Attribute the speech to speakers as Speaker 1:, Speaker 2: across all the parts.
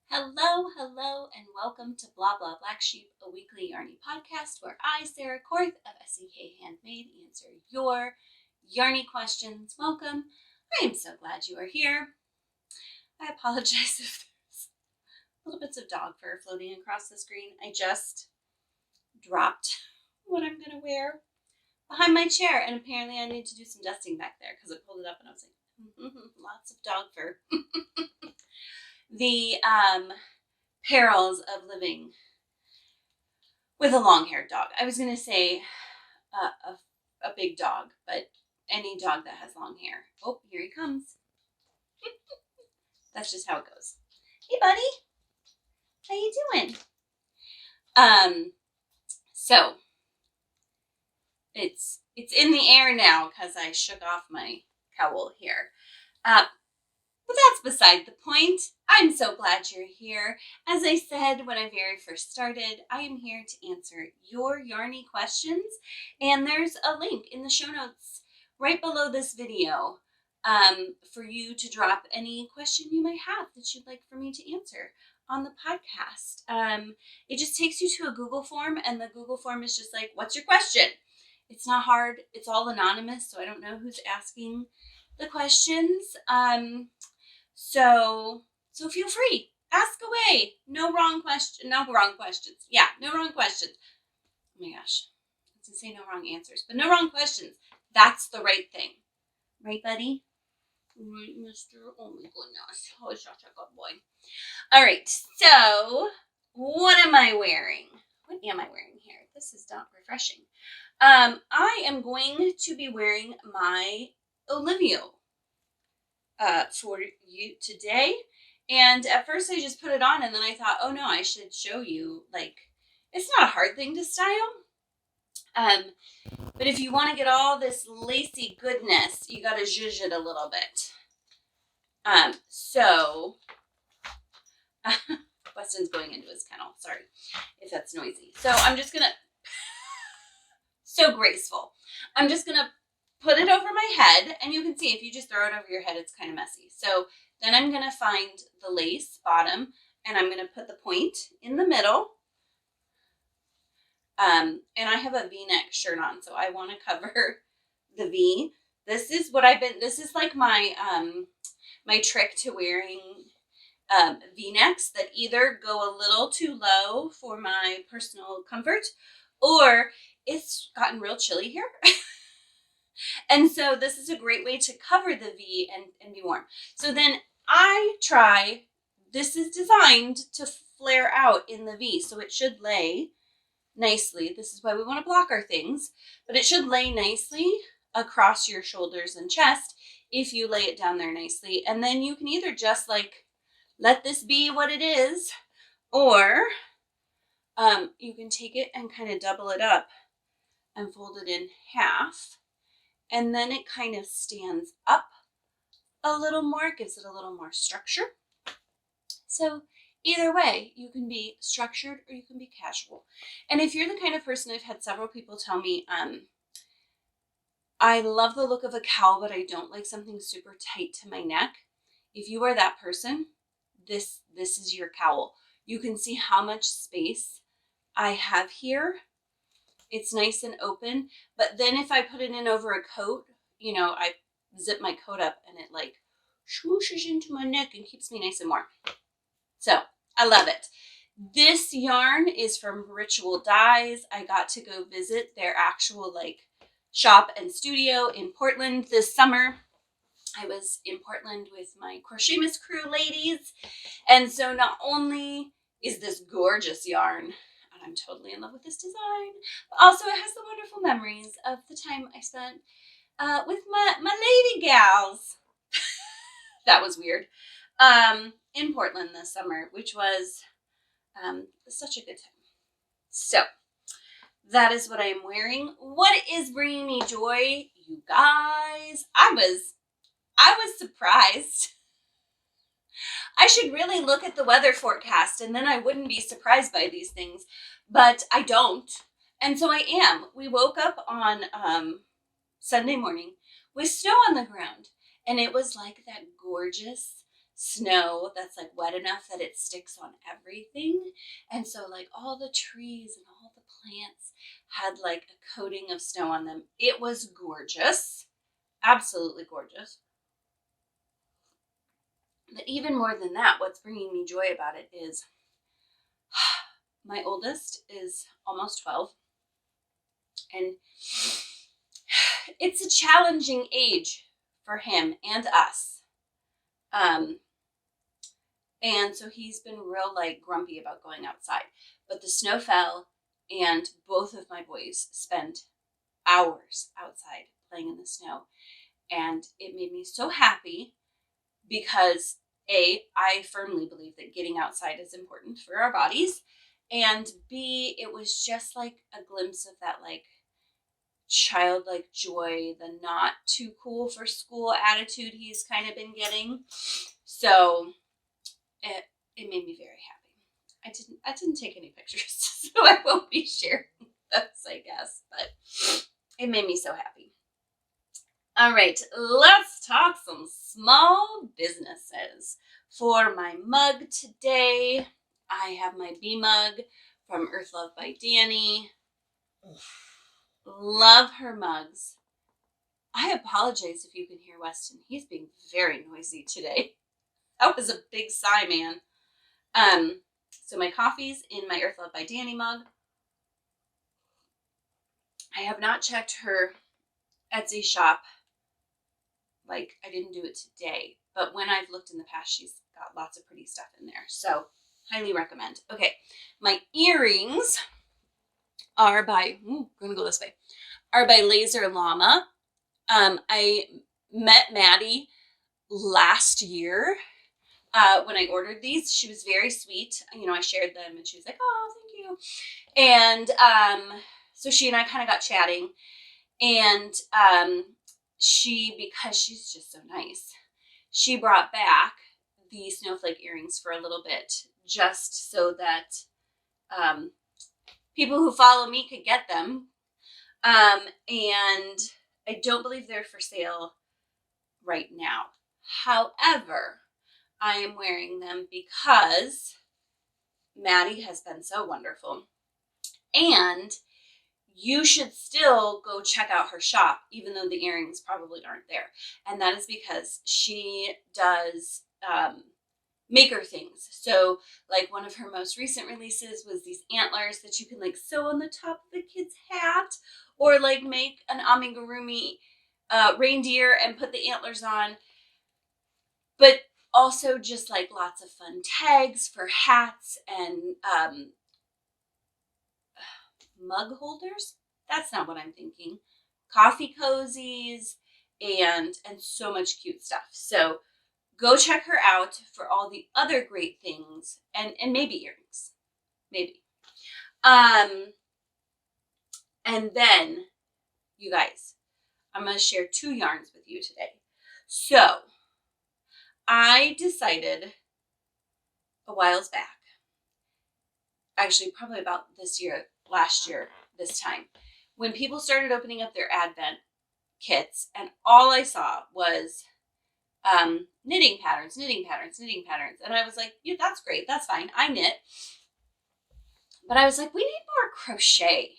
Speaker 1: Hello, and welcome to Bla Bla Black Sheep, a weekly yarny podcast where I, Sarah Korth of SEK Handmade, answer your yarny questions. Welcome. I am so glad you are here. I apologize if there's little bits of dog fur floating across the screen. I just dropped what I'm going to wear behind my chair, and apparently I need to do some dusting back there because I pulled it up and I was like, lots of dog fur. The perils of living with a long-haired dog. I was going to say a big dog, but any dog that has long hair. Oh, here he comes. That's just how it goes. Hey, buddy. How you doing? So it's in the air now because I shook off my cowl here. But that's beside the point. I'm so glad you're here. As I said when I very first started, I am here to answer your yarny questions. And there's a link in the show notes right below this video for you to drop any question you might have that you'd like for me to answer on the podcast. It just takes you to a Google form, and the Google form is just like, what's your question? It's not hard. It's all anonymous, so I don't know who's asking the questions. So feel free, ask away. No wrong questions. Yeah, no wrong questions. Oh my gosh, I was gonna say no wrong answers, but no wrong questions. That's the right thing, right, buddy? Right, Mister. Oh my goodness, oh, such a good boy. All right, so what am I wearing? What am I wearing here? This is not refreshing. I am going to be wearing my Olivio for you today. And at first I just put it on, and then I thought, oh no, I should show you, like, it's not a hard thing to style. But if you want to get all this lacy goodness, you got to zhuzh it a little bit. Weston's going into his kennel. Sorry if that's noisy. So I'm just going to, so graceful. I'm just going to put it over my head, and you can see if you just throw it over your head, it's kind of messy. So then I'm going to find the lace bottom, and I'm going to put the point in the middle. And I have a V-neck shirt on, so I want to cover the V. This is like my, my trick to wearing V-necks that either go a little too low for my personal comfort, or it's gotten real chilly here. And so this is a great way to cover the V and be warm. So then this is designed to flare out in the V, so it should lay nicely. This is why we want to block our things, but it should lay nicely across your shoulders and chest if you lay it down there nicely. And then you can either just like let this be what it is, or you can take it and kind of double it up and fold it in half. And then it kind of stands up a little more, gives it a little more structure. So either way, you can be structured or you can be casual. And if you're the kind of person, I've had several people tell me, I love the look of a cowl, but I don't like something super tight to my neck. If you are that person, this is your cowl. You can see how much space I have here. It's nice and open, but then if I put it in over a coat, I zip my coat up and it like swooshes into my neck and keeps me nice and warm. So I love it. This yarn is from Ritual Dyes. I got to go visit their actual like shop and studio in Portland this summer. I was in Portland with my Crochet Miss crew ladies. And so not only is this gorgeous yarn, I'm totally in love with this design, but also it has the wonderful memories of the time I spent with my lady gals. That was weird. In Portland this summer, which was such a good time. So that is what I am wearing. What is bringing me joy, you guys? I was surprised. I should really look at the weather forecast, and then I wouldn't be surprised by these things, but I don't. And so I am. We woke up on Sunday morning with snow on the ground, and it was like that gorgeous snow that's like wet enough that it sticks on everything. And so like all the trees and all the plants had like a coating of snow on them. It was gorgeous, absolutely gorgeous. But even more than that, what's bringing me joy about it is my oldest is almost 12, and it's a challenging age for him and us. And so he's been real like grumpy about going outside. But the snow fell, and both of my boys spent hours outside playing in the snow. And it made me so happy because A, I firmly believe that getting outside is important for our bodies. And B, it was just like a glimpse of that like childlike joy, the not too cool for school attitude he's kind of been getting. So it made me very happy. I didn't take any pictures, so I won't be sharing those, I guess, but it made me so happy. All right, let's talk some small businesses. For my mug today, I have my bee mug from Earth Love by Danny. Love her mugs. I apologize if you can hear Weston. He's being very noisy today. That was a big sigh, man. So my coffee's in my Earth Love by Danny mug. I have not checked her Etsy shop. Like, I didn't do it today, but when I've looked in the past, she's got lots of pretty stuff in there. So highly recommend. Okay. My earrings are by, gonna go this way, are by Laser Llama. I met Maddie last year when I ordered these. She was very sweet. You know, I shared them and she was like, oh, thank you. And so she and I kind of got chatting, and because she's just so nice, she brought back the snowflake earrings for a little bit just so that people who follow me could get them. And I don't believe they're for sale right now. However, I am wearing them because Maddie has been so wonderful. And you should still go check out her shop, even though the earrings probably aren't there. And that is because she does maker things. So like one of her most recent releases was these antlers that you can like sew on the top of a kid's hat, or like make an amigurumi reindeer and put the antlers on. But also just like lots of fun tags for hats and mug holders. That's not what I'm thinking. Coffee cozies and so much cute stuff. So go check her out for all the other great things, and maybe earrings, maybe. And then you guys, I'm going to share 2 yarns with you today. So I decided a while back, actually probably about last year, this time, when people started opening up their Advent kits, and all I saw was knitting patterns. And I was like, yeah, that's great. That's fine. I knit. But I was like, we need more crochet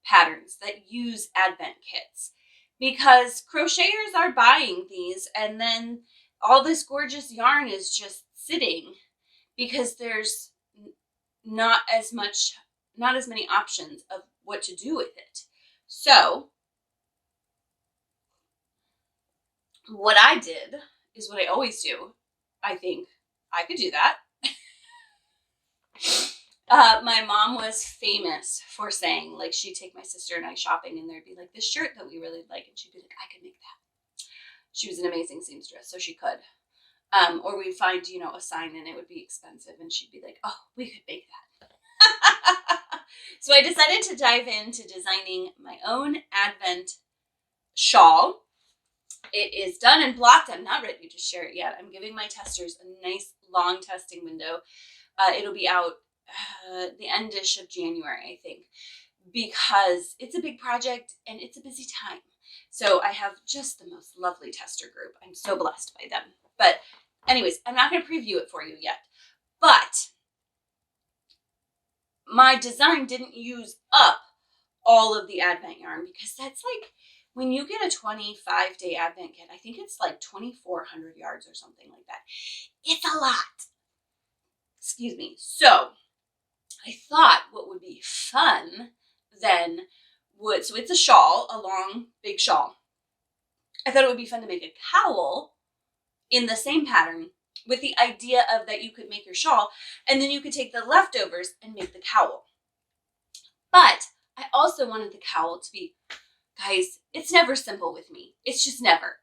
Speaker 1: patterns that use Advent kits, because crocheters are buying these and then all this gorgeous yarn is just sitting because there's not as many options of what to do with it. So what I did is what I always do. I think I could do that. My mom was famous for saying, like, she'd take my sister and I shopping, and there'd be like this shirt that we really like, and she'd be like, I could make that. She was an amazing seamstress, so she could. Or we'd find, a sign and it would be expensive, and she'd be like, oh, we could make that. So I decided to dive into designing my own Advent shawl. It is done and blocked. I'm not ready to share it yet. I'm giving my testers a nice long testing window. It'll be out the endish of January, I think, because it's a big project and it's a busy time. So I have just the most lovely tester group. I'm so blessed by them. But Anyways, I'm not going to preview it for you yet, but my design didn't use up all of the advent yarn, because that's like, when you get a 25-day advent kit, I think it's like 2,400 yards or something like that. It's a lot. Excuse me. So I thought what would be fun then would, so it's a shawl, a long, big shawl. I thought it would be fun to make a cowl in the same pattern, with the idea of that you could make your shawl and then you could take the leftovers and make the cowl. But I also wanted the cowl to be, guys, it's never simple with me. It's just never.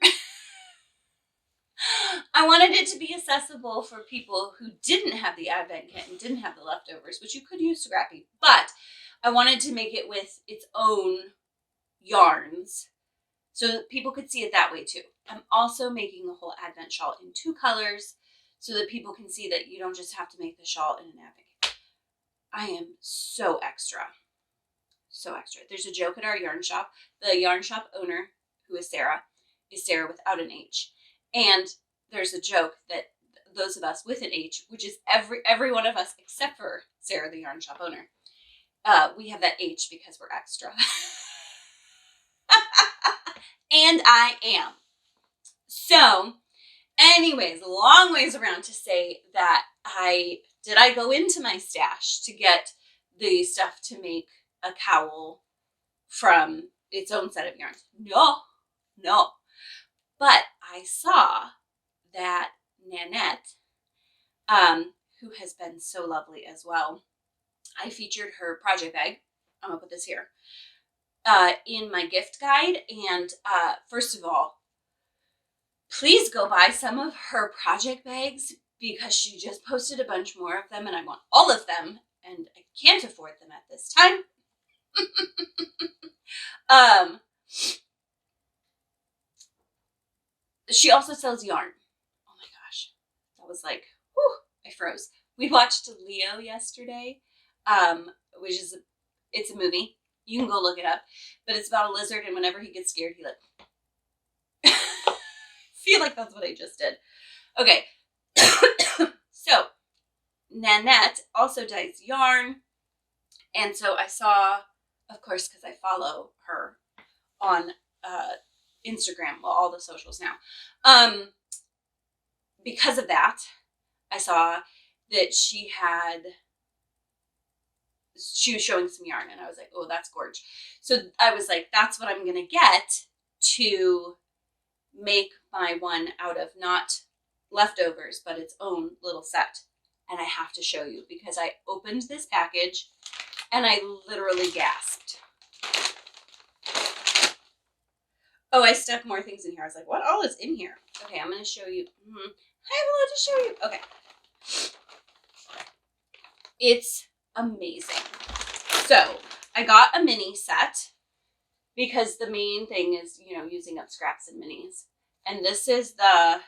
Speaker 1: I wanted it to be accessible for people who didn't have the advent kit and didn't have the leftovers, which you could use scrappy, but I wanted to make it with its own yarns so that people could see it that way too. I'm also making the whole advent shawl in 2 colors so that people can see that you don't just have to make the shawl in an advent kit. I am so extra. So extra. There's a joke at our yarn shop. The yarn shop owner, who is Sarah without an H. And there's a joke that those of us with an H, which is every one of us except for Sarah, the yarn shop owner, we have that H because we're extra. And I am. So, anyways, long ways around to say that I go into my stash to get the stuff to make a cowl from its own set of yarns. No. But I saw that Nanette, who has been so lovely as well, I featured her project bag. I'm gonna put this here in my gift guide. And first of all, please go buy some of her project bags, because she just posted a bunch more of them and I want all of them and I can't afford them at this time. She also sells yarn. Oh my gosh. That was like, whew, I froze. We watched Leo yesterday, which is, it's a movie. You can go look it up, but it's about a lizard, and whenever he gets scared, he like, feel like that's what I just did. Okay. So Nanette also dyes yarn. And so I saw, of course, because I follow her on Instagram, well, all the socials now. Because of that, I saw that she was showing some yarn, and I was like, oh, that's gorgeous. So I was like, that's what I'm going to get to make my one out of not leftovers, but its own little set. And I have to show you, because I opened this package and I literally gasped. Oh, I stuck more things in here. I was like, what all is in here? Okay, I'm going to show you. I have a lot to show you. Okay. It's amazing. So I got a mini set, because the main thing is, using up scraps and minis. And this is the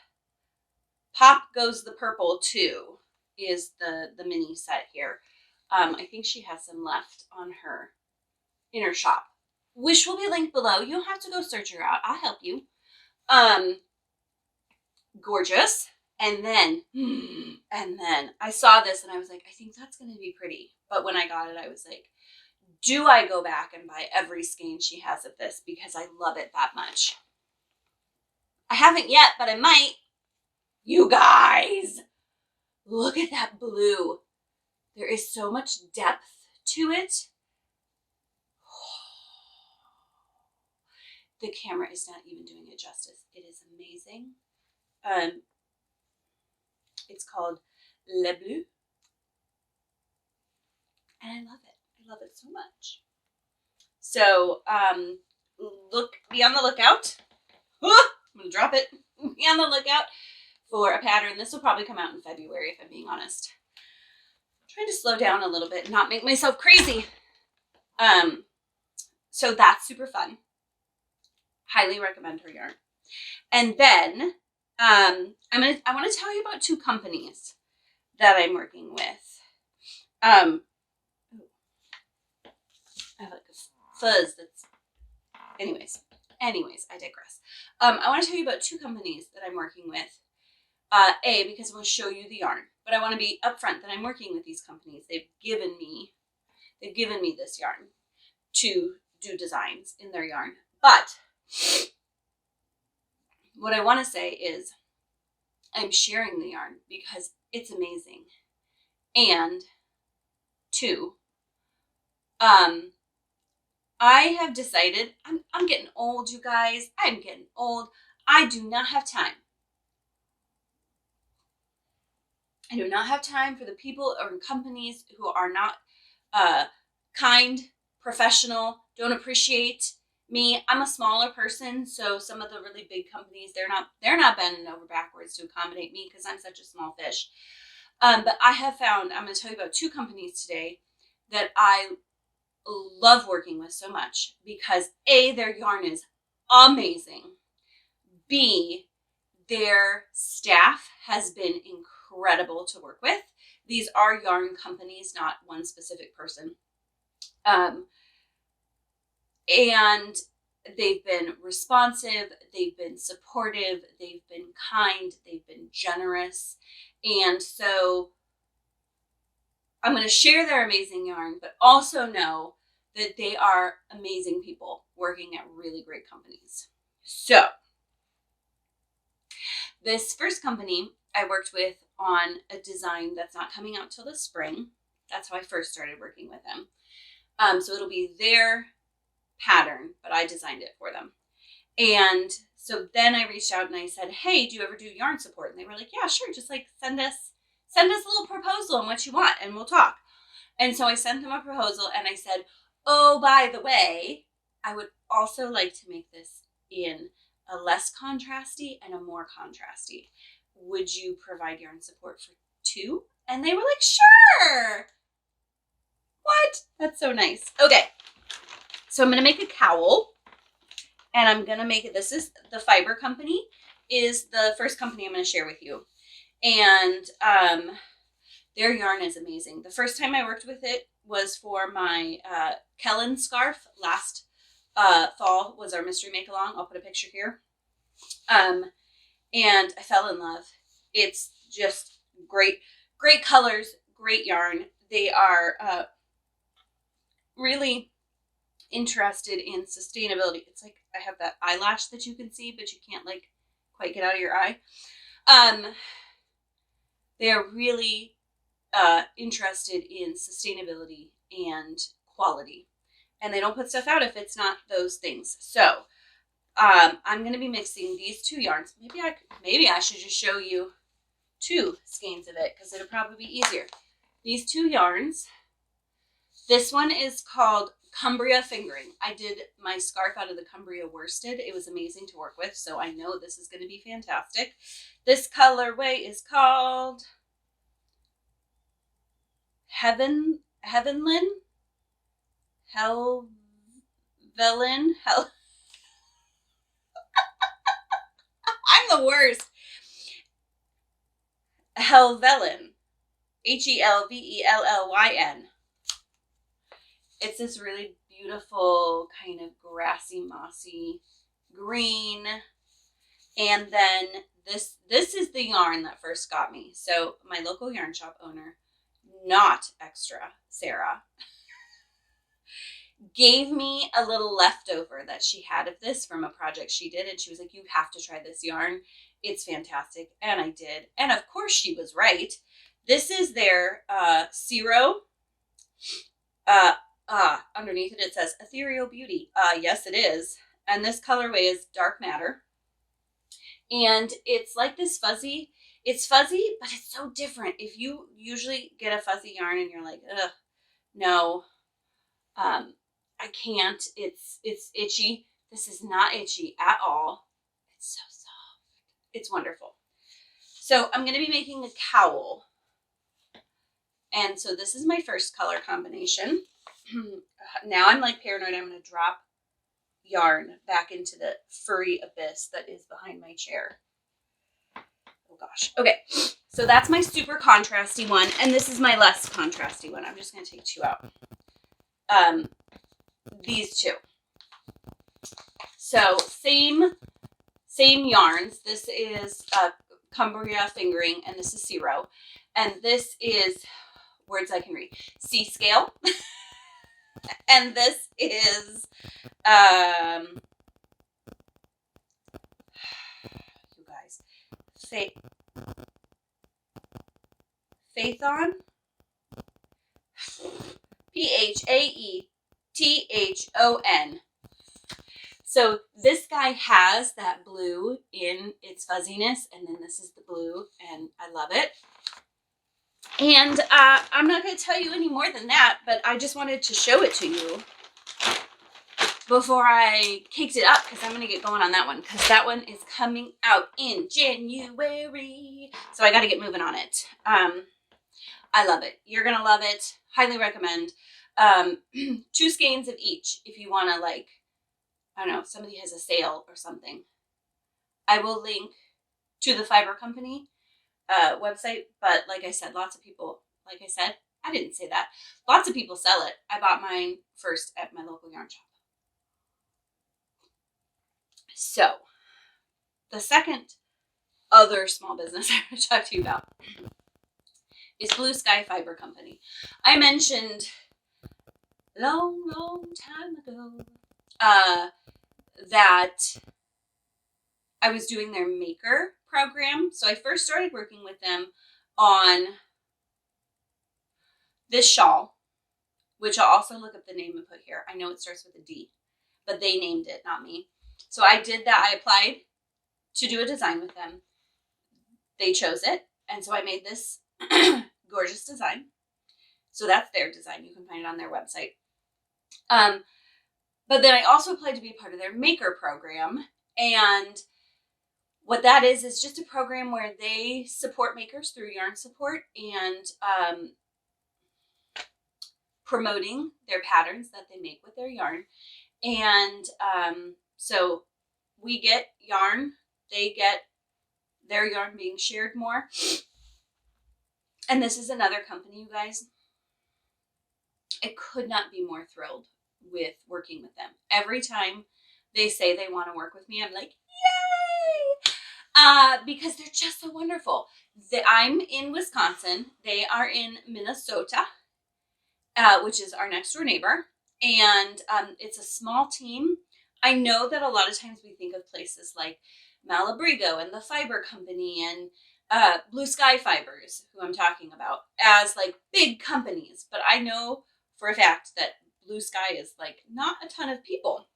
Speaker 1: Pop Goes the Purple 2 is the mini set here. I think she has some left on her inner shop, which will be linked below. You don't have to go search her out. I'll help you. Gorgeous. And then I saw this and I was like, I think that's going to be pretty. But when I got it, I was like, do I go back and buy every skein she has of this, because I love it that much? I haven't yet, but I might. You guys, look at that blue. There is so much depth to it. The camera is not even doing it justice. It is amazing. It's called Le Bleu. And I love it. I love it so much. So, be on the lookout. I'm going to drop it. Be on the lookout for a pattern. This will probably come out in February, if I'm being honest. I'm trying to slow down a little bit and not make myself crazy. So that's super fun. Highly recommend her yarn. And then I want to tell you about 2 companies that I'm working with. I have like a fuzz that's, anyways, I digress. I want to tell you about 2 companies that I'm working with Because I want to show you the yarn, but I want to be upfront that I'm working with these companies. They've given me this yarn to do designs in their yarn. But what I want to say is I'm sharing the yarn because it's amazing. And two, I have decided, I'm getting old, you guys. I'm getting old. I do not have time. I do not have time for the people or companies who are not kind, professional, don't appreciate me. I'm a smaller person, so some of the really big companies, they're not bending over backwards to accommodate me because I'm such a small fish. But I have found, I'm going to tell you about 2 companies today that I love working with so much because A, their yarn is amazing. B, their staff has been incredible to work with. These are yarn companies, not one specific person. And they've been responsive, they've been supportive, they've been kind, they've been generous. And so I'm going to share their amazing yarn, but also know that they are amazing people working at really great companies. So this first company I worked with on a design that's not coming out till the spring. That's how I first started working with them. So it'll be their pattern, but I designed it for them. And so then I reached out and I said, hey, do you ever do yarn support? And they were like, yeah, sure. Just like send us a little proposal on what you want and we'll talk. And so I sent them a proposal and I said, oh, by the way, I would also like to make this in a less contrasty and a more contrasty. Would you provide yarn support for 2? And they were like, sure. What? That's so nice. Okay. So I'm going to make a cowl and I'm going to make it. This is the Fiber Company is the first company I'm going to share with you. And their yarn is amazing. The first time I worked with it was for my Kellen scarf. Last fall was our mystery make along. I'll put a picture here. And I fell in love. It's just great colors, great yarn. They are really interested in sustainability. It's like I have that eyelash that you can see, but you can't like quite get out of your eye. They are really interested in sustainability and quality, and they don't put stuff out if it's not those things. So I'm going to be mixing these 2 yarns. Maybe I should just show you 2 skeins of it because it'll probably be easier. These 2 yarns. This one is called Cumbria Fingering. I did my scarf out of the Cumbria worsted. It was amazing to work with, so I know this is going to be fantastic. This colorway is called Heavenlin. I'm the worst. Helvellyn. Helvellyn. It's this really beautiful kind of grassy, mossy green. And then this is the yarn that first got me. So my local yarn shop owner, not extra Sarah, gave me a little leftover that she had of this from a project she did. And she was like, you have to try this yarn. It's fantastic. And I did. And of course she was right. This is their Zero. Underneath it says Ethereal Beauty. Yes, it is. And this colorway is Dark Matter. And it's like this fuzzy. It's fuzzy, but it's so different. If you usually get a fuzzy yarn and you're like, ugh, no, I can't. It's itchy. This is not itchy at all. It's so soft. It's wonderful. So I'm going to be making a cowl. And so this is my first color combination. Now I'm like paranoid I'm going to drop yarn back into the furry abyss that is behind my chair. Oh gosh. Okay. So that's my super contrasty one. And this is my less contrasty one. I'm just going to take 2 out. These 2. So same yarns. This is Cumbria fingering, and this is zero. And this is, words I can read, C scale. And this is, you guys, Phaethon, Phaethon. So this guy has that blue in its fuzziness, and then this is the blue, and I love it. And I'm not going to tell you any more than that, but I just wanted to show it to you before I caked it up, because I'm going to get going on that one, because that one is coming out in January. So I got to get moving on it. I love it. You're going to love it. Highly recommend. 2 skeins of each if you want to, like, I don't know, if somebody has a sale or something. I will link to the fiber company website, but like I said, lots of people, like I said, I didn't say that. Lots of people sell it. I bought mine first at my local yarn shop. So, the second other small business I want to talk to you about is Blue Sky Fiber Company. I mentioned long time ago that I was doing their maker program. So I first started working with them on this shawl, which I'll also look up the name and put here. I know it starts with a D, but they named it, not me. So I did that. I applied to do a design with them. They chose it. And so I made this gorgeous design. So that's their design. You can find it on their website. But then I also applied to be a part of their maker program. And what that is just a program where they support makers through yarn support and promoting their patterns that they make with their yarn. And so we get yarn, they get their yarn being shared more. And this is another company, you guys. I could not be more thrilled with working with them. Every time they say they want to work with me, I'm like, yay! Because they're just so wonderful. I'm in Wisconsin. They are in Minnesota, which is our next door neighbor. And it's a small team. I know that a lot of times we think of places like Malabrigo and the Fiber Company and Blue Sky Fibers, who I'm talking about, as like big companies. But I know for a fact that Blue Sky is like not a ton of people.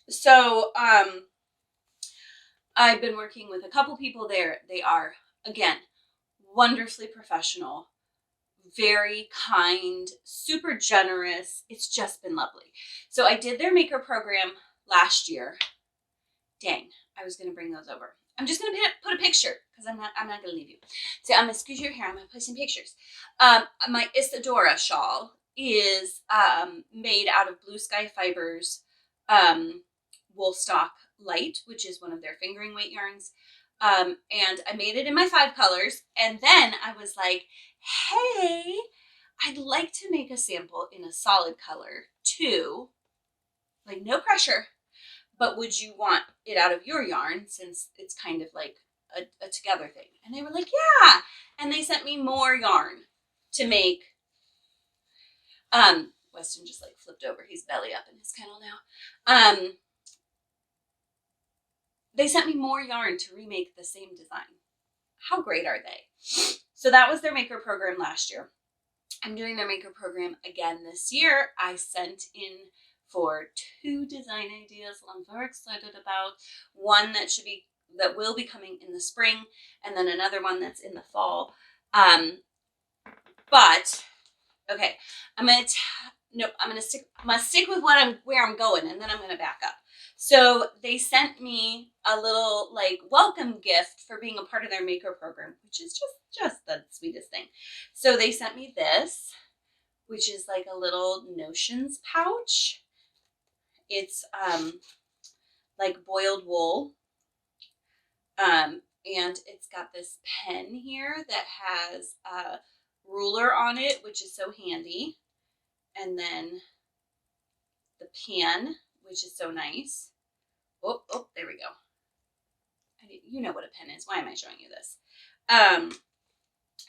Speaker 1: So I've been working with a couple people there. They are, again, wonderfully professional, very kind, super generous. It's just been lovely. So I did their maker program last year. Dang, I was going to bring those over. I'm just going to put a picture because I'm not going to leave you. So I'm going to scoot your hair. I'm going to put some pictures. My Isadora shawl is made out of Blue Sky Fibers Woolstock Light, which is one of their fingering weight yarns. And I made it in my 5 colors. And then I was like, hey, I'd like to make a sample in a solid color too. Like, no pressure. But would you want it out of your yarn since it's kind of like a together thing? And they were like, yeah. And they sent me more yarn to make. Weston just like flipped over. He's belly up in his kennel now. They sent me more yarn to remake the same design. How great are they? So that was their maker program last year. I'm doing their maker program again this year. I sent in for 2 design ideas I'm very excited about. One that will be coming in the spring, and then another one that's in the fall. But okay, I'm gonna stick with where I'm going, and then I'm gonna back up. So they sent me a little like welcome gift for being a part of their maker program, which is just the sweetest thing. So they sent me this, which is like a little notions pouch. It's like boiled wool. And it's got this pen here that has a ruler on it, which is so handy. And then the pan, which is so nice. Oh, there we go. you know what a pen is. Why am I showing you this?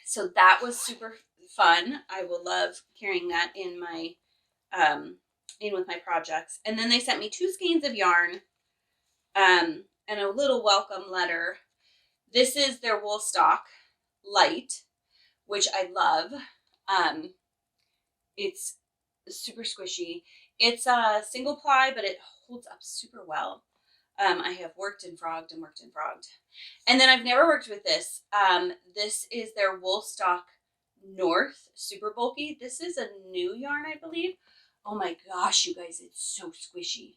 Speaker 1: So that was super fun. I will love carrying that in my, in with my projects. And then they sent me 2 skeins of yarn, and a little welcome letter. This is their wool stock light, which I love. It's super squishy. It's a single ply, but it holds up super well. I have worked and frogged and worked and frogged. And then I've never worked with this. This is their wool stock North super bulky. This is a new yarn, I believe. Oh my gosh, you guys, it's so squishy.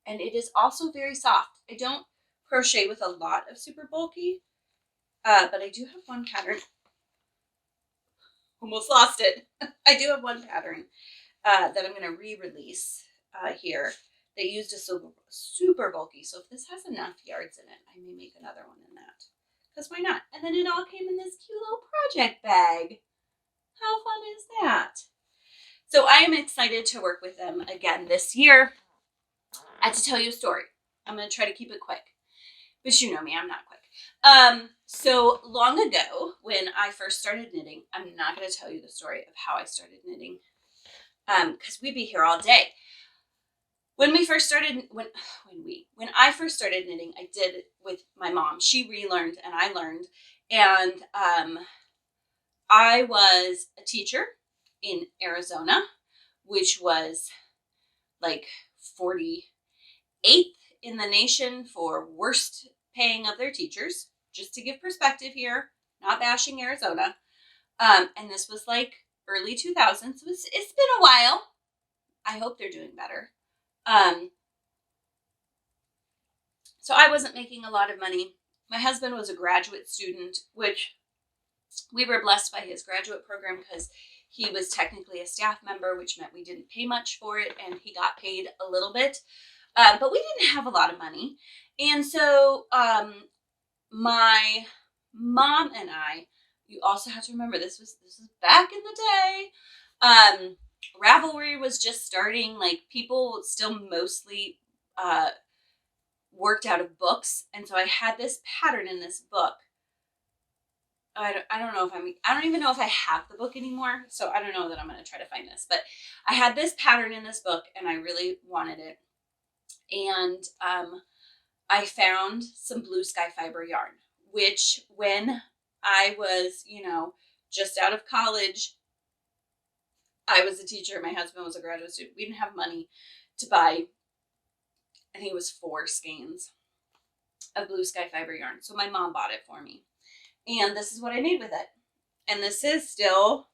Speaker 1: And it is also very soft. I don't crochet with a lot of super bulky, but I do have one pattern. Almost lost it. I do have one pattern that I'm going to re-release here. They used a super bulky, so if this has enough yards in it, I may make another one in that. Because why not? And then it all came in this cute little project bag. How fun is that? So I am excited to work with them again this year. I have to tell you a story. I'm going to try to keep it quick. But you know me, I'm not quick. So long ago, when I first started knitting, I'm not going to tell you the story of how I started knitting, because we'd be here all day. When I first started knitting, I did it with my mom. She relearned and I learned. And I was a teacher in Arizona, which was like 48th in the nation for worst paying of their teachers. Just to give perspective here, not bashing Arizona. And this was like early 2000s. It's been a while. I hope they're doing better. So I wasn't making a lot of money. My husband was a graduate student, which we were blessed by his graduate program because he was technically a staff member, which meant we didn't pay much for it, and he got paid a little bit. But we didn't have a lot of money. And so my mom and I, you also have to remember, this was back in the day. Ravelry was just starting. Like, people still mostly worked out of books. And so I had this pattern in this book. I don't know if I don't even know if I have the book anymore. So I don't know that I'm going to try to find this, but I had this pattern in this book and I really wanted it. And I found some blue sky fiber yarn, which when I was, just out of college, I was a teacher. My husband was a graduate student. We didn't have money to buy, I think it was 4 skeins of blue sky fiber yarn. So my mom bought it for me. And this is what I made with it. And this is still,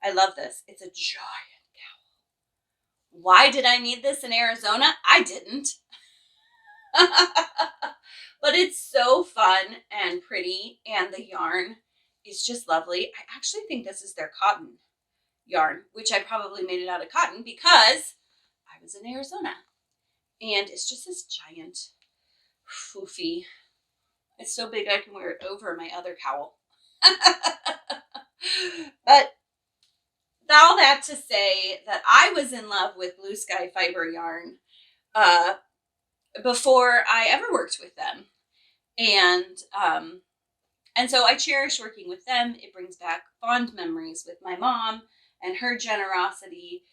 Speaker 1: I love this. It's a giant cowl. Why did I need this in Arizona? I didn't. But it's so fun and pretty. And the yarn is just lovely. I actually think this is their cotton yarn, which I probably made it out of cotton because I was in Arizona. And it's just this giant foofy. It's so big I can wear it over my other cowl. But all that to say that I was in love with blue sky fiber yarn before I ever worked with them. And so I cherish working with them. It brings back fond memories with my mom and her generosity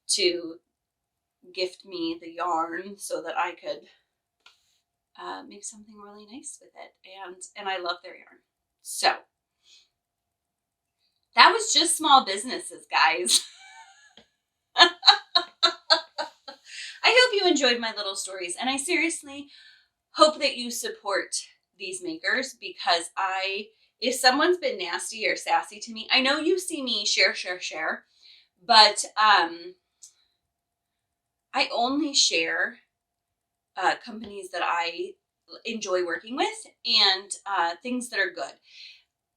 Speaker 1: to gift me the yarn so that I could make something really nice with it. And I love their yarn. So that was just small businesses, guys. I hope you enjoyed my little stories, and I seriously hope that you support these makers, because if someone's been nasty or sassy to me, I know you see me share, but I only share companies that I enjoy working with and things that are good.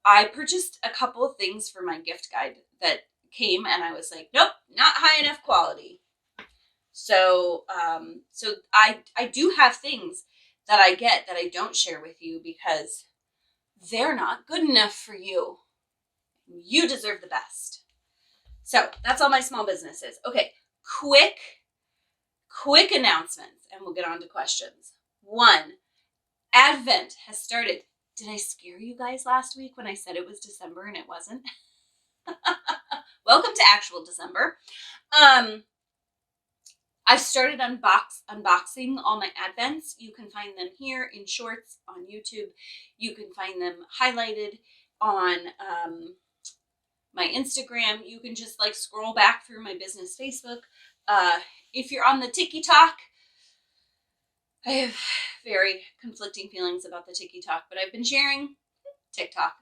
Speaker 1: I purchased a couple of things for my gift guide that came and I was like, nope, not high enough quality. So I do have things that I get that I don't share with you because they're not good enough for you. You deserve the best. So that's all my small businesses. Okay, quick announcements and we'll get on to questions. 1, Advent has started. Did I scare you guys last week when I said it was December and it wasn't? Welcome to actual December. I've started unboxing all my Advents. You can find them here in shorts on YouTube. You can find them highlighted on my Instagram. You can just like scroll back through my business Facebook. If you're on the TikTok, I have very conflicting feelings about the TikTok, but I've been sharing TikTok.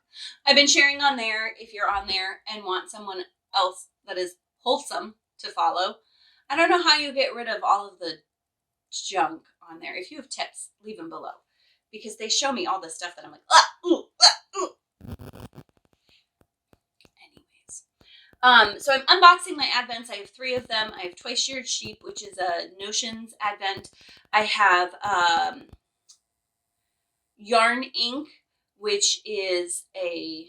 Speaker 1: I've been sharing on there. If you're on there and want someone else that is wholesome to follow, I don't know how you get rid of all of the junk on there. If you have tips, leave them below, because they show me all this stuff that I'm like, ooh. Anyways, so I'm unboxing my Advents. I have 3 of them. I have Twice Sheared Sheep, which is a Notions Advent. I have Yarn Ink, which is a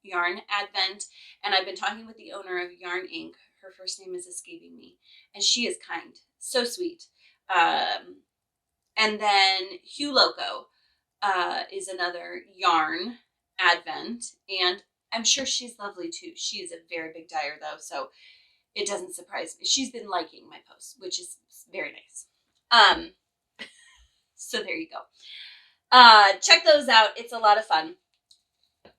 Speaker 1: yarn Advent, and I've been talking with the owner of Yarn Ink. Her first name is escaping me, and she is kind, so sweet. And then Hugh Loco is another yarn Advent, and I'm sure she's lovely too. She is a very big dyer though, so it doesn't surprise me. She's been liking my posts, which is very nice. So there you go. Check those out. It's a lot of fun.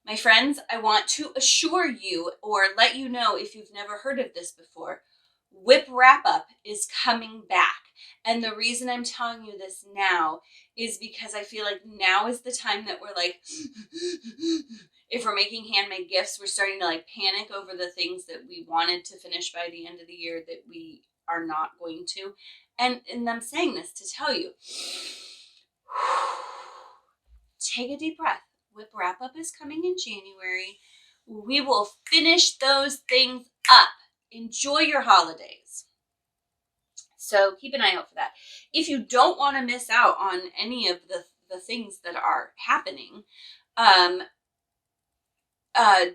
Speaker 1: My friends, I want to assure you or let you know, if you've never heard of this before, WIP Wrap Up is coming back. And the reason I'm telling you this now is because I feel like now is the time that we're like, if we're making handmade gifts, we're starting to like panic over the things that we wanted to finish by the end of the year that we are not going to. And I'm saying this to tell you, take a deep breath. WIP Wrap Up is coming in January. We will finish those things up. Enjoy your holidays. So keep an eye out for that. If you don't want to miss out on any of the things that are happening,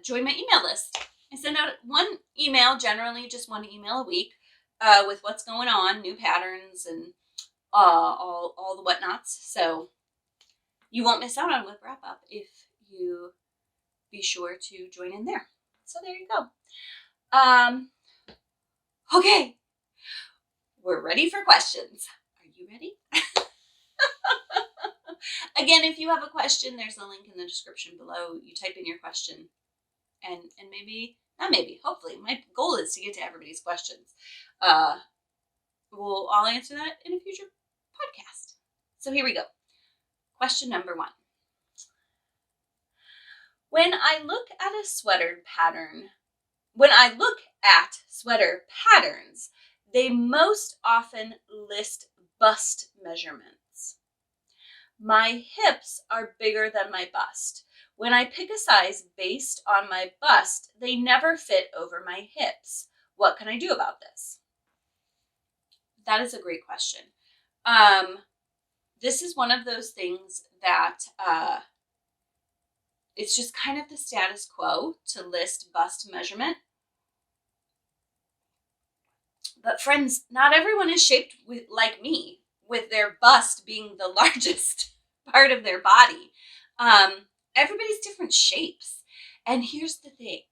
Speaker 1: join my email list. I send out one email, generally just one email a week, with what's going on, new patterns, and all the whatnots. So you won't miss out on WIP Wrap Up if you be sure to join in there. So there you go. Okay, we're ready for questions. Are you ready? Again, if you have a question, there's a link in the description below. You type in your question, and maybe, not maybe, hopefully, my goal is to get to everybody's questions. I'll answer that in a future podcast. So here we go. Question number 1. When I look at sweater patterns, they most often list bust measurements. My hips are bigger than my bust. When I pick a size based on my bust, they never fit over my hips. What can I do about this? That is a great question. This is one of those things that it's just kind of the status quo to list bust measurement. But friends, not everyone is shaped like me, with their bust being the largest part of their body. Everybody's different shapes. And here's the thing.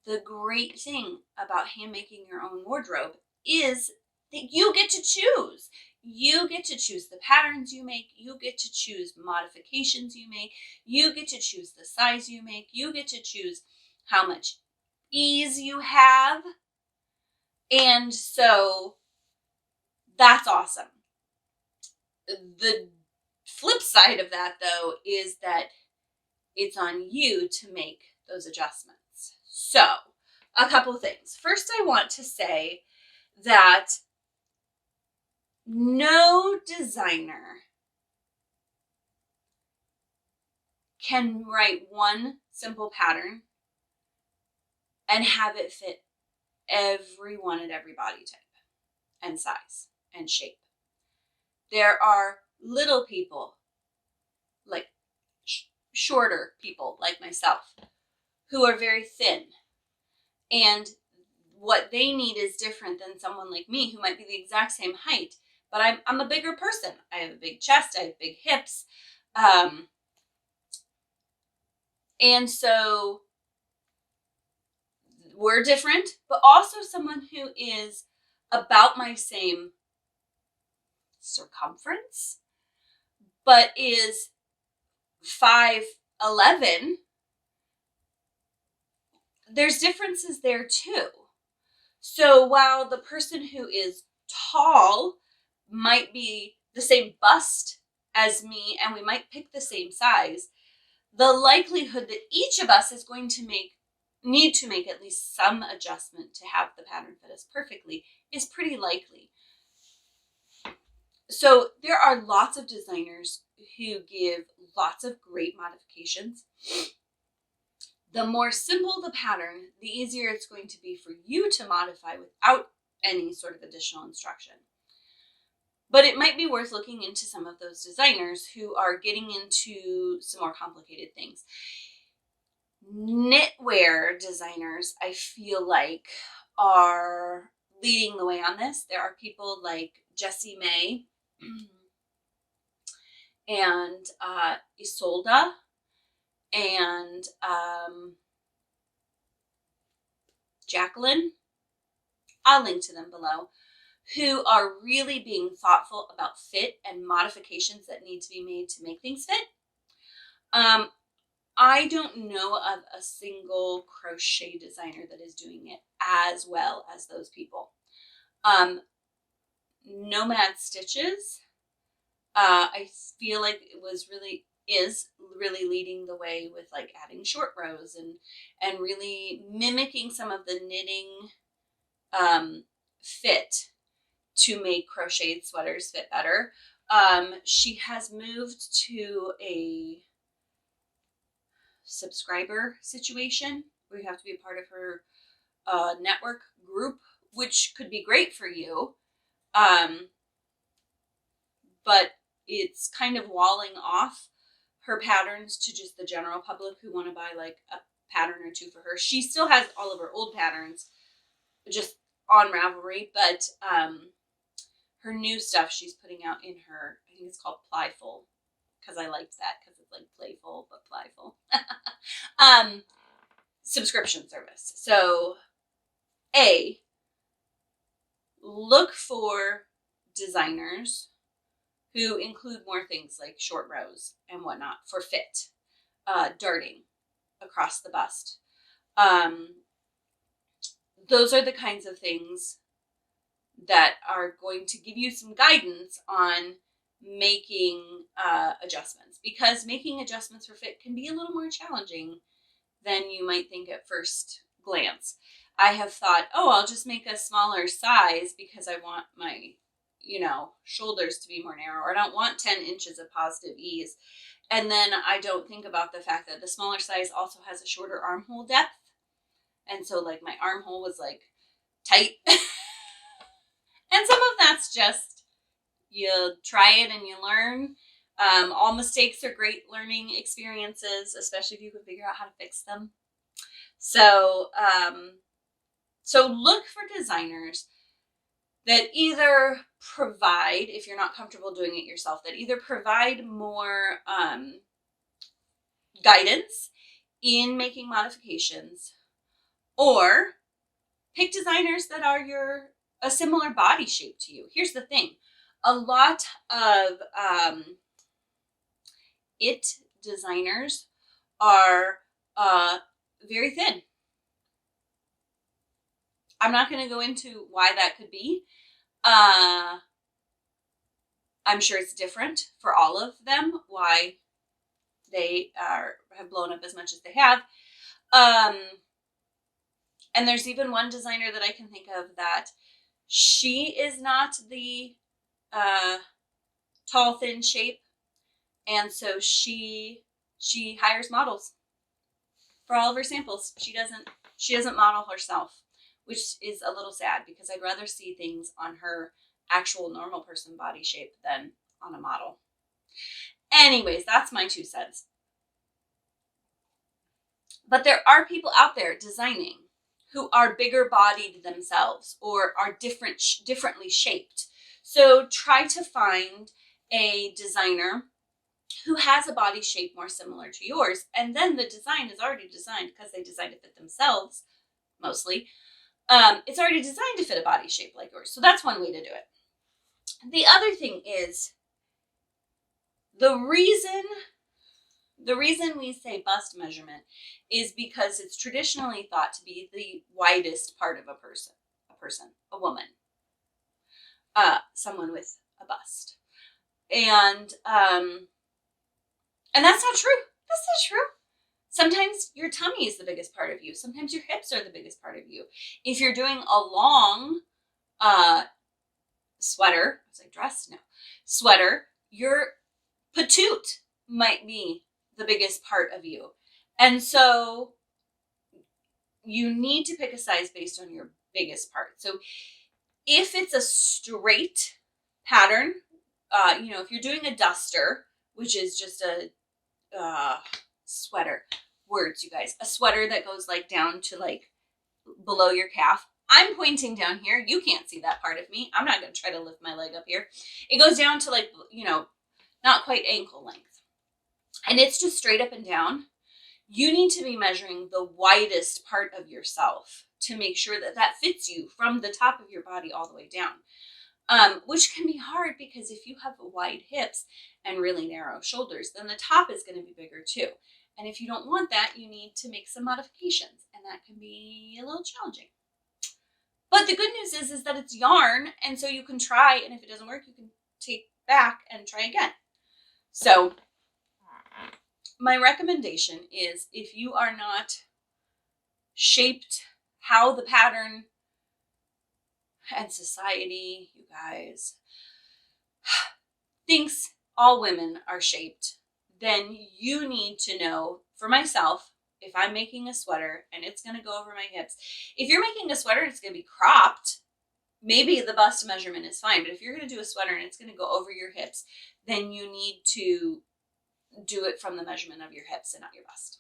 Speaker 1: The great thing about hand making your own wardrobe is that you get to choose. You get to choose the patterns you make. You get to choose modifications you make. You get to choose the size you make. You get to choose how much ease you have. And so that's awesome. The flip side of that, though, is that it's on you to make those adjustments. So a couple things. First, I want to say that no designer can write one simple pattern and have it fit everyone at every body type and size and shape. There are little people, like shorter people like myself, who are very thin, and what they need is different than someone like me who might be the exact same height but I'm a bigger person. I have a big chest, I have big hips. And so we're different, but also someone who is about my same circumference, but is 5'11". There's differences there too. So while the person who is tall might be the same bust as me and we might pick the same size, the likelihood that each of us is going to need to make at least some adjustment to have the pattern fit us perfectly is pretty likely. So there are lots of designers who give lots of great modifications. The more simple the pattern, the easier it's going to be for you to modify without any sort of additional instruction. But it might be worth looking into some of those designers who are getting into some more complicated things. Knitwear designers, I feel like, are leading the way on this. There are people like Jessie May and Isolda and Jacqueline, I'll link to them below, who are really being thoughtful about fit and modifications that need to be made to make things fit. I don't know of a single crochet designer that is doing it as well as those people. Nomad Stitches, I feel like is really leading the way with like adding short rows and really mimicking some of the knitting fit to make crocheted sweaters fit better. She has moved to a subscriber situation where you have to be a part of her network group, which could be great for you. But it's kind of walling off her patterns to just the general public who want to buy like a pattern or two for her. She still has all of her old patterns just on Ravelry, but her new stuff she's putting out in her, I think it's called Plyful, because I liked that because it's like playful but plyful. Subscription service. So look for designers who include more things like short rows and whatnot for fit, darting across the bust. Those are the kinds of things that are going to give you some guidance on making adjustments, because making adjustments for fit can be a little more challenging than you might think at first glance. I have thought, I'll just make a smaller size because I want my shoulders to be more narrow, or I don't want 10 inches of positive ease. And then I don't think about the fact that the smaller size also has a shorter armhole depth. And so like my armhole was like tight. And some of that's just, you try it and you learn. All mistakes are great learning experiences, especially if you can figure out how to fix them. So look for designers that either provide, if you're not comfortable doing it yourself, that either provide more guidance in making modifications, or pick designers that are a similar body shape to you. Here's the thing. A lot of designers are very thin. I'm not going to go into why that could be. I'm sure it's different for all of them, why they have blown up as much as they have. And there's even one designer that I can think of that she is not the tall, thin shape. And so she hires models for all of her samples. She doesn't model herself, which is a little sad because I'd rather see things on her actual normal person body shape than on a model. Anyways, that's my 2 cents. But there are people out there designing who are bigger bodied themselves or are differently shaped. So try to find a designer who has a body shape more similar to yours. And then the design is already designed because they designed it fit themselves, mostly. It's already designed to fit a body shape like yours. So that's one way to do it. The other thing is the reason we say bust measurement is because it's traditionally thought to be the widest part of a person, a woman, someone with a bust. And that's not true. That's not true. Sometimes your tummy is the biggest part of you. Sometimes your hips are the biggest part of you. If you're doing a long sweater, was I dressed? No. Sweater, your patoot might be the biggest part of you. And so you need to pick a size based on your biggest part. So if it's a straight pattern, if you're doing a duster, which is just a sweater, words, you guys, a sweater that goes like down to like below your calf. I'm pointing down here. You can't see that part of me. I'm not going to try to lift my leg up here. It goes down to like, not quite ankle length. And it's just straight up and down. You need to be measuring the widest part of yourself to make sure that that fits you from the top of your body all the way down. Which can be hard because if you have wide hips and really narrow shoulders, then the top is going to be bigger too. And if you don't want that, you need to make some modifications, and that can be a little challenging. But the good news is that it's yarn, and so you can try, and if it doesn't work, you can take back and try again. So my recommendation is if you are not shaped how the pattern and society, you guys, thinks all women are shaped, then you need to know, for myself, if I'm making a sweater and it's going to go over my hips, if you're making a sweater and it's going to be cropped, maybe the bust measurement is fine. But if you're going to do a sweater and it's going to go over your hips, then you need to do it from the measurement of your hips and not your bust.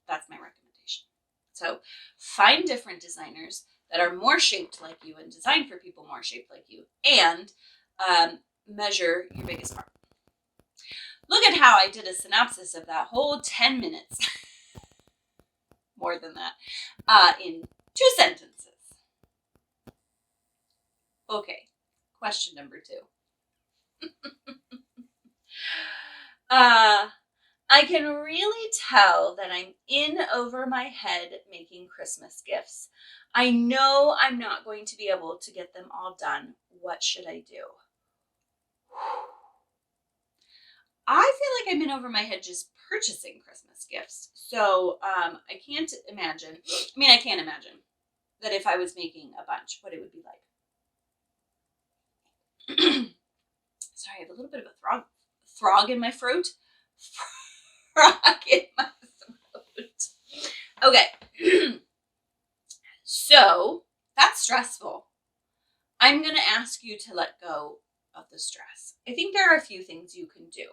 Speaker 1: That's my recommendation. So find different designers that are more shaped like you and design for people more shaped like you, and measure your biggest part. Look at how I did a synopsis of that whole 10 minutes. More than that. In 2 sentences. Okay. Question number 2. I can really tell that I'm in over my head making Christmas gifts. I know I'm not going to be able to get them all done. What should I do? I feel like I'm in over my head just purchasing Christmas gifts. So I can't imagine. I can't imagine that if I was making a bunch, what it would be like. Sorry, I have a little bit of a frog in my throat. Frog in my throat. Okay. So that's stressful. I'm going to ask you to let go of the stress. I think there are a few things you can do.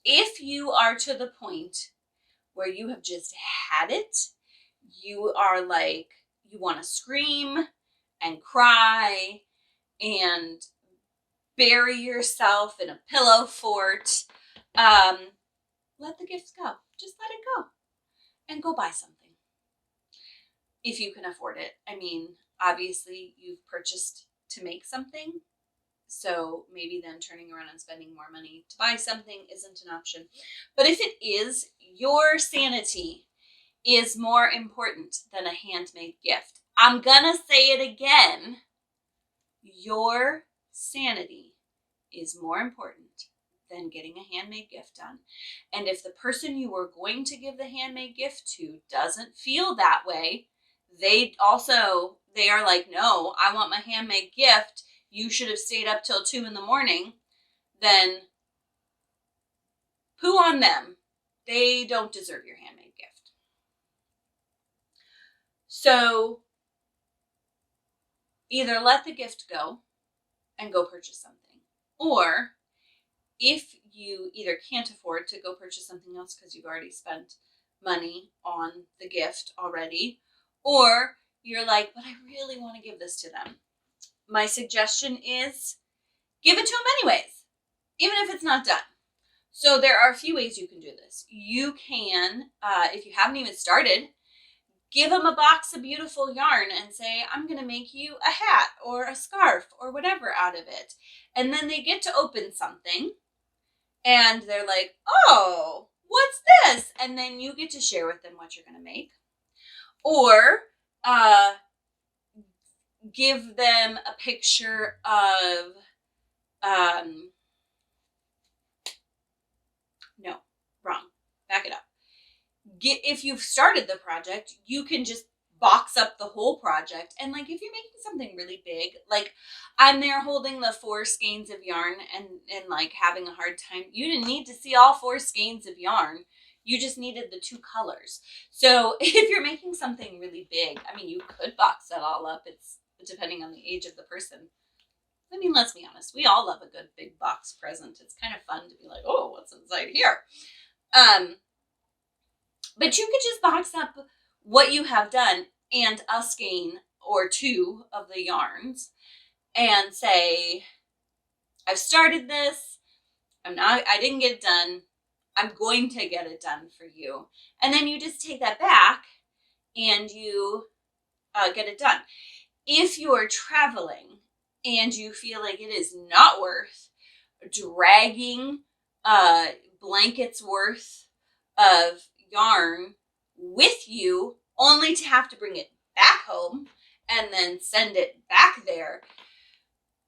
Speaker 1: If you are to the point where you have just had it, you are like, you want to scream and cry and bury yourself in a pillow fort, let the gifts go. Just let it go and go buy something. If you can afford it. Obviously you've purchased to make something. So maybe then turning around and spending more money to buy something isn't an option. But if it is, your sanity is more important than a handmade gift. I'm gonna say it again. Your sanity is more important than getting a handmade gift done. And if the person you were going to give the handmade gift to doesn't feel that way, they are like, no, I want my handmade gift. You should have stayed up till 2 a.m, then poo on them. They don't deserve your handmade gift. So either let the gift go and go purchase something, or if you either can't afford to go purchase something else because you've already spent money on the gift already, or you're like, but I really want to give this to them. my suggestion is give it to them anyways, even if it's not done. So there are a few ways you can do this. You can, if you haven't even started, give them a box of beautiful yarn and say, I'm going to make you a hat or a scarf or whatever out of it. And then they get to open something and they're like, oh, what's this? And then you get to share with them what you're going to make. Or give them a picture of, no, wrong, back it up. If you've started the project, you can just box up the whole project. And like, if you're making something really big, like I'm there holding the 4 skeins of yarn and like having a hard time, you didn't need to see all 4 skeins of yarn. You just needed the 2 colors. So if you're making something really big, I mean, you could box that all up. It's depending on the age of the person. I mean, let's be honest. We all love a good big box present. It's kind of fun to be like, oh, what's inside here? But you could just box up what you have done and a skein or 2 of the yarns and say, I've started this. I didn't get it done. I'm going to get it done for you. And then you just take that back and you get it done. If you're traveling and you feel like it is not worth dragging blankets worth of yarn with you only to have to bring it back home and then send it back there,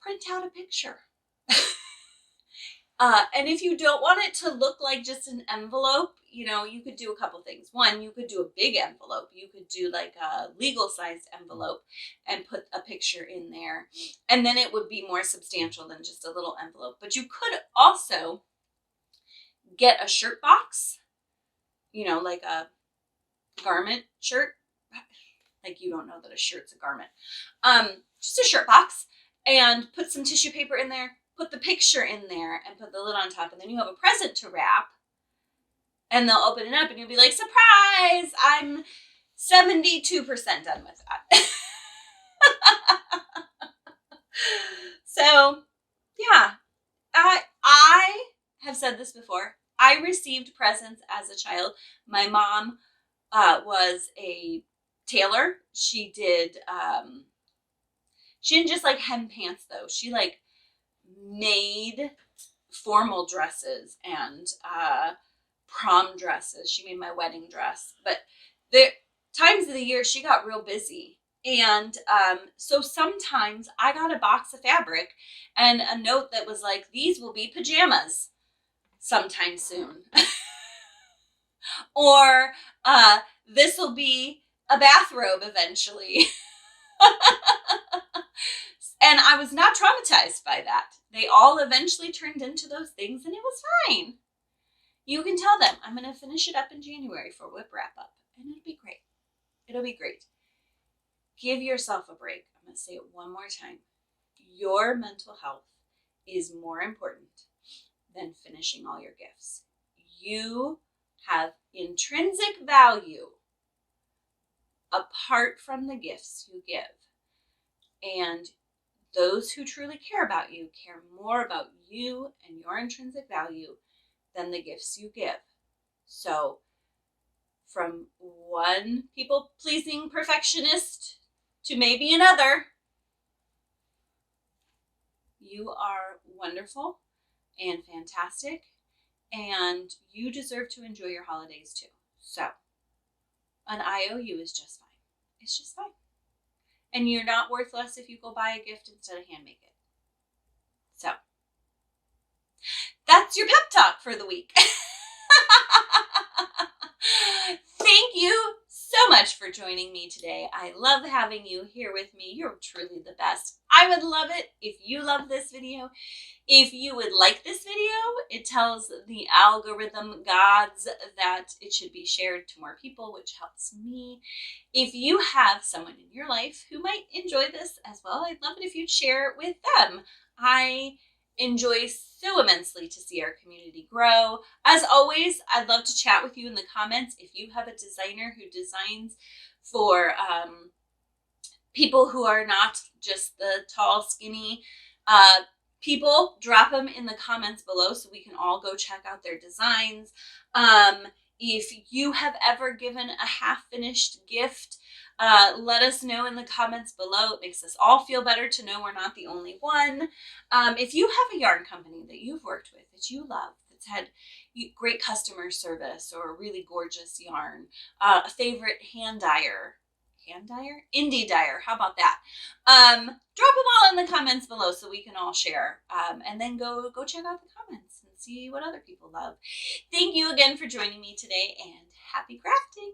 Speaker 1: print out a picture. And if you don't want it to look like just an envelope, you know, you could do a couple things. One, you could do a big envelope. You could do like a legal sized envelope and put a picture in there. And then it would be more substantial than just a little envelope. But you could also get a shirt box, you know, like a garment shirt. Like you don't know that a shirt's a garment. Just a shirt box and put some tissue paper in there. Put the picture in there and put the lid on top, and then you have a present to wrap, and they'll open it up and you'll be like, surprise, I'm 72% done with that. So yeah, I have said this before. I received presents as a child. My mom was a tailor. She didn't just like hem pants though. She like made formal dresses and prom dresses. She made my wedding dress. But the times of the year she got real busy. And so sometimes I got a box of fabric and a note that was like, these will be pajamas sometime soon. Or this will be a bathrobe eventually. And I was not traumatized by that. They all eventually turned into those things and it was fine. You can tell them, I'm going to finish it up in January for WIP Wrap Up. And it'll be great. It'll be great. Give yourself a break. I'm going to say it one more time. Your mental health is more important than finishing all your gifts. You have intrinsic value apart from the gifts you give. And those who truly care about you care more about you and your intrinsic value than the gifts you give. So from one people-pleasing perfectionist to maybe another, you are wonderful and fantastic, and you deserve to enjoy your holidays too. So an IOU is just fine. It's just fine. And you're not worth less if you go buy a gift instead of hand make it. So that's your pep talk for the week. Thank you so much for joining me today. I love having you here with me. You're truly the best. I would love it if you love this video. If you would like this video, it tells the algorithm gods that it should be shared to more people, which helps me. If you have someone in your life who might enjoy this as well, I'd love it if you'd share it with them. I enjoy so immensely to see our community grow. As always, I'd love to chat with you in the comments. If you have a designer who designs for people who are not just the tall, skinny people, drop them in the comments below so we can all go check out their designs. If you have ever given a half-finished gift, let us know in the comments below. It makes us all feel better to know we're not the only one. If you have a yarn company that you've worked with that you love, that's had great customer service or a really gorgeous yarn, a favorite indie dyer, how about that? Drop them all in the comments below so we can all share, and then go check out the comments and see what other people love. Thank you again for joining me today, and happy crafting.